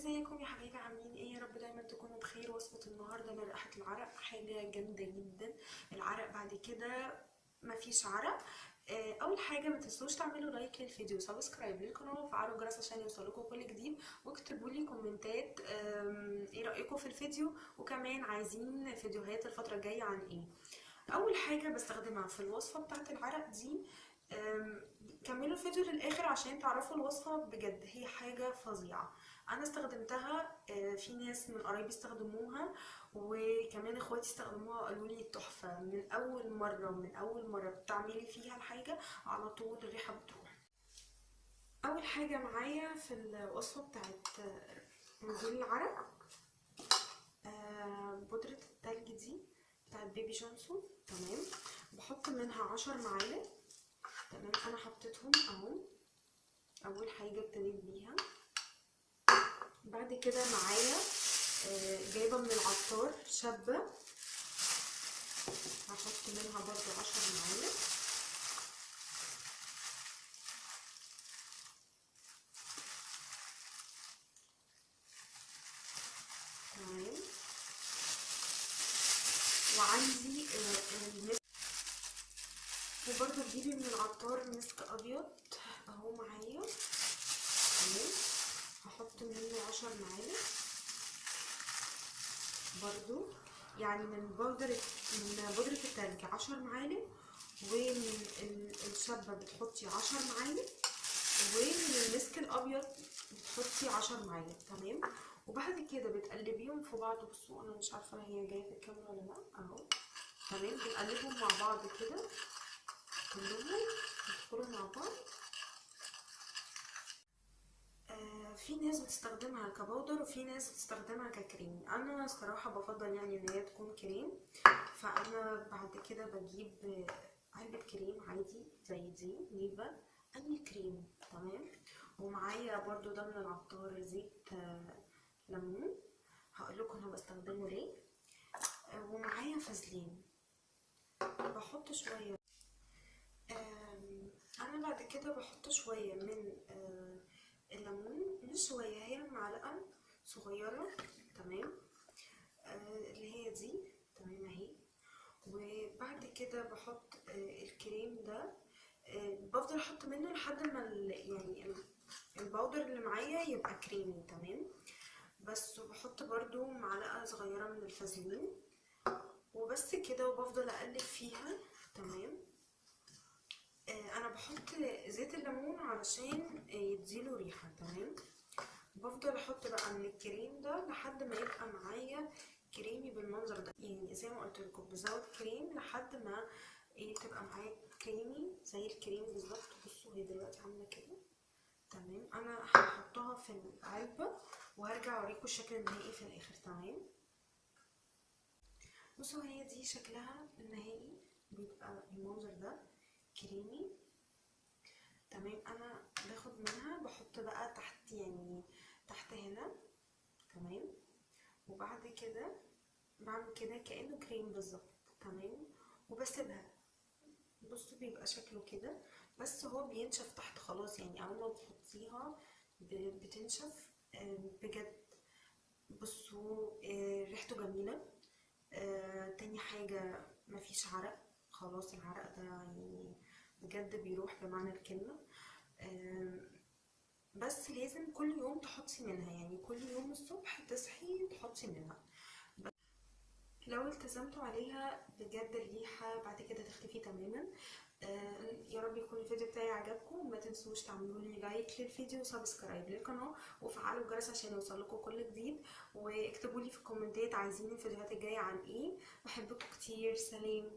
ازيكم يا حبايبي؟ عاملين ايه؟ يا رب دايما تكونوا بخير. وصفة النهارده مرقة العرق، حاجة جامدة جدا. العرق بعد كده مفيش عرق. اول حاجه ما تنسوش تعملوا لايك للفيديو، سبسكرايب للقناه، وفعلوا الجرس عشان يوصلكم كل جديد، واكتبوا لي كومنتات ايه رايكم في الفيديو، وكمان عايزين فيديوهات الفتره الجايه عن ايه. اول حاجه بستخدمها في الوصفه بتاعه العرق دي، كملوا الفيديو للاخر عشان تعرفوا الوصفه بجد، هي حاجه فظيعه. انا استخدمتها، في ناس من قرايبي استخدموها، وكمان اخواتي استخدموها وقالوا لي تحفه. من اول مره بتعملي فيها الحاجه على طول الريحه بتروح. اول حاجه معايا في الوصفه بتاعت نزول العرق، بودره التلج دي بتاعت بيبي جونسون. تمام، بحط منها 10 معالق. تمام، انا حطيتهم اهو. اول حاجه ابتديت بيها. بعد كده معايا جايبه من العطار شابه، هحط منها برضو 10 معالق. تمام، وعندي المسك، وبرضو تجيبي من العطار مسك ابيض اهو معايا. تمام، هحط منه 10 معالق برضو، يعني من بودرة التلج 10 معالق، ومن الشابة بتحطي 10 معالق، ومن المسك الابيض بتحطي 10 معالق. تمام، وبعد كده بتقلبيهم في بعض. بصوا انا مش عارفه هي جايه في الكاميرا ولا لا اهو. تمام، بنقلبهم مع بعض كده كلهم يدخلوا مع بعض. في ناس بتستخدمها كبودر، وفي ناس بتستخدمها ككريم. انا الصراحه بفضل يعني ان هي تكون كريم، فانا بعد كده بجيب علبه كريم عادي زي دي نيفا، اي كريم. تمام، ومعايا برضو ده من العطار زيت ليمون، هقول لكم انا بستخدمه ليه. ومعايا فازلين بحط شويه. انا بعد كده بحط شويه من الليمون، مش شويه، هي معلقه صغيره. تمام، اللي هي دي. تمام اهي. وبعد كده بحط الكريم ده، بفضل احط منه لحد ما يعني الباودر اللي معايا يبقى كريمي. تمام، بس وبحط برضو معلقه صغيره من الفازلين، وبس كده، وبفضل اقلب فيها. تمام، انا بحط زيت الليمون علشان يديله ريحه. تمام، بفضل احط بقى من الكريم ده لحد ما يبقى معايا كريمي بالمنظر ده، يعني زي ما قلت لكم بزود كريم لحد ما تبقى معايا كريمي زي الكريم بالظبط. بصوا هي دلوقتي عامله كده. تمام، انا هحطها في العلبه وهرجع اوريكم الشكل النهائي في الاخر. تمام، بصوا هي دي شكلها النهائي، بيبقى المنظر ده كريمي. تمام، انا باخد منها بحط بقى تحت، يعني تحت هنا. تمام، وبعد كده بعمل كده كأنه كريم بالظبط. تمام، وبسيبها. بصوا بيبقى شكله كده، بس هو بينشف تحت خلاص، يعني اول ما بتحطيها بتنشف بجد. بصوا ريحته جميلة. تاني حاجة مفيش عرق خلاص، العرق ده يعني بجد بيروح بمعنى الكلمة. بس لازم كل يوم تحطي منها، يعني كل يوم الصبح تصحي تحطي منها. لو التزمتوا عليها بجد الريحة بعد كده تختفي تماما. يا رب يكون الفيديو بتاعي عجبكم. ما تنسوش تعملوا لي لايك للفيديو وسبسكرايب للقناة، وفعلوا الجرس عشان يوصلكم كل جديد، واكتبوا لي في الكومنتات عايزين الفيديوهات الجاية عن ايه. بحبكم كتير، سلام.